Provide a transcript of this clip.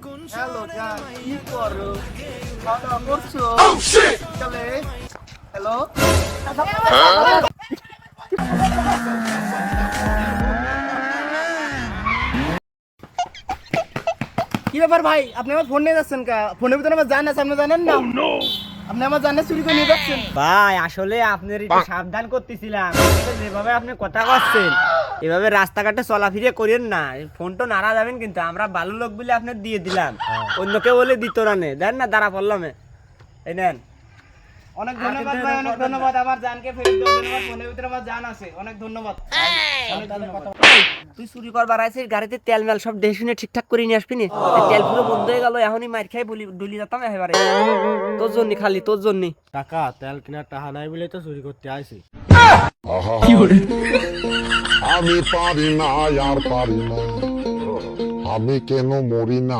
Hello জান, কি করো? খাওয়া দাওয়া করছো? চলে হ্যালো। কি ব্যাপার ভাই, আপনি আমার ফোন নিয়ে যাচ্ছেন কা? ফোনের ভিতরে আমার জান আছে, আপনি জানেন না? আপনি আমার জানে চুরি করে নিয়ে যাচ্ছেন। ভাই আসলে আপনার একটু সাবধান করতেছিলাম, আসলে যেভাবে আপনি কথা বলছেন এভাবে রাস্তাঘাটে চলাফিরে করেন না, ফোন তো নাড়া যাবেন, কিন্তু আমরা ভালো লোক বলে আপনার দিয়ে দিলাম, অন্য কেউ বলে দিত না, দেন না দাঁড়া পড়লাম, এই নেন। অনেক ধন্যবাদ ভাই, অনেক ধন্যবাদ। আমার জানকে ফেরত দেওয়ার জন্য। আমার ফোনের ভিতরে আমার জান আছে, অনেক ধন্যবাদ। অনেক ধন্যবাদ। তুই চুরি করবার আছিস, গাড়িতে তেল মেল সব দেখে শুনে ঠিকঠাক করে নিয়ে আসবি নি, তেল পুরো বন্ধ হয়ে গেল, এখনই মার খাই ডুলি যেতাম এবারে, তোর জন্য খালি তোর জন্য। টাকা তেল কেনার টাকা নাই বলে তো চুরি করতে আইছি। আমি পারি না আর পারি না, আমি কেন মরি না।